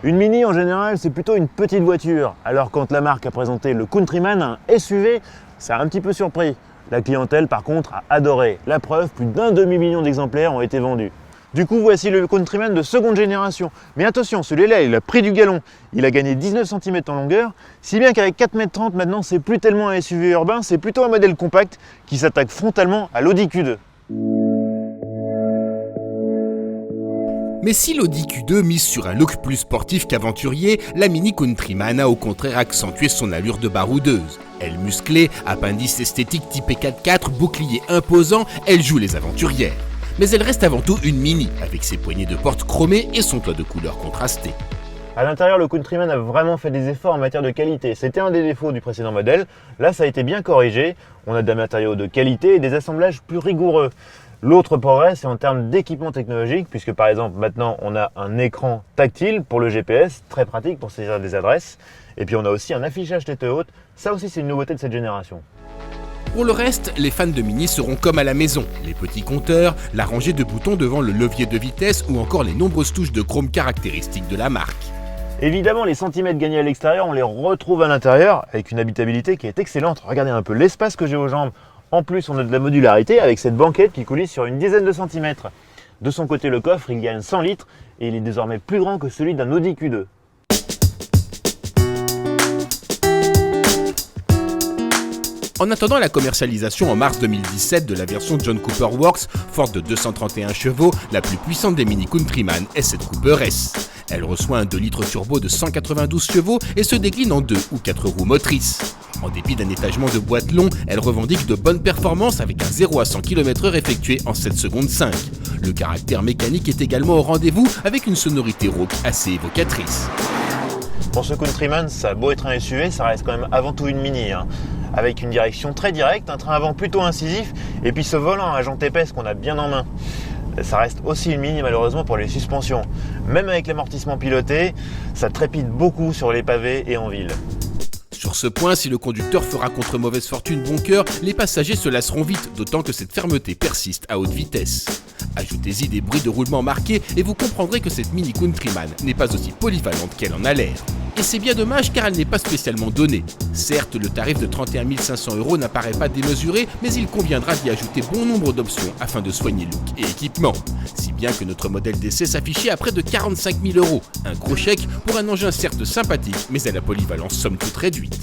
Une Mini en général c'est plutôt une petite voiture, alors quand la marque a présenté le Countryman, un SUV, ça a un petit peu surpris. La clientèle par contre a adoré, la preuve, plus d'un demi-million d'exemplaires ont été vendus. Du coup voici le Countryman de seconde génération, mais attention celui-là il a pris du galon, il a gagné 19 cm en longueur, si bien qu'avec 4,30 m maintenant c'est plus tellement un SUV urbain, c'est plutôt un modèle compact qui s'attaque frontalement à l'Audi Q2. Mais si l'Audi Q2 mise sur un look plus sportif qu'aventurier, la Mini Countryman a au contraire accentué son allure de baroudeuse. Elle musclée, appendice esthétique typé 4x4, bouclier imposant, elle joue les aventurières. Mais elle reste avant tout une Mini, avec ses poignées de porte chromées et son toit de couleur contrasté. À l'intérieur, le Countryman a vraiment fait des efforts en matière de qualité. C'était un des défauts du précédent modèle. Là, ça a été bien corrigé. On a des matériaux de qualité et des assemblages plus rigoureux. L'autre progrès, c'est en termes d'équipement technologique, puisque par exemple, maintenant, on a un écran tactile pour le GPS, très pratique pour saisir des adresses. Et puis, on a aussi un affichage tête haute. Ça aussi, c'est une nouveauté de cette génération. Pour le reste, les fans de Mini seront comme à la maison. Les petits compteurs, la rangée de boutons devant le levier de vitesse ou encore les nombreuses touches de chrome caractéristiques de la marque. Évidemment, les centimètres gagnés à l'extérieur, on les retrouve à l'intérieur avec une habitabilité qui est excellente. Regardez un peu l'espace que j'ai aux jambes. En plus, on a de la modularité avec cette banquette qui coulisse sur une dizaine de centimètres. De son côté, le coffre, il gagne 100 litres et il est désormais plus grand que celui d'un Audi Q2. En attendant la commercialisation en mars 2017 de la version John Cooper Works, forte de 231 chevaux, la plus puissante des Mini Countryman est cette Cooper S. Elle reçoit un 2 litres turbo de 192 chevaux et se décline en 2 ou 4 roues motrices. En dépit d'un étagement de boîte long, elle revendique de bonnes performances avec un 0 à 100 km/h effectué en 7 secondes 5. Le caractère mécanique est également au rendez-vous avec une sonorité rauque assez évocatrice. Pour ce Countryman, ça a beau être un SUV, ça reste quand même avant tout une Mini. Avec une direction très directe, un train avant plutôt incisif, et puis ce volant à jante épaisse qu'on a bien en main. Ça reste aussi une Mini malheureusement pour les suspensions. Même avec l'amortissement piloté, ça trépide beaucoup sur les pavés et en ville. Sur ce point, si le conducteur fera contre mauvaise fortune bon cœur, les passagers se lasseront vite, d'autant que cette fermeté persiste à haute vitesse. Ajoutez-y des bruits de roulement marqués et vous comprendrez que cette Mini Countryman n'est pas aussi polyvalente qu'elle en a l'air. Et c'est bien dommage car elle n'est pas spécialement donnée. Certes, le tarif de 31 500 € n'apparaît pas démesuré, mais il conviendra d'y ajouter bon nombre d'options afin de soigner look et équipement. Si bien que notre modèle d'essai s'affichait à près de 45 000 €. Un gros chèque pour un engin certes sympathique, mais à la polyvalence somme toute réduite.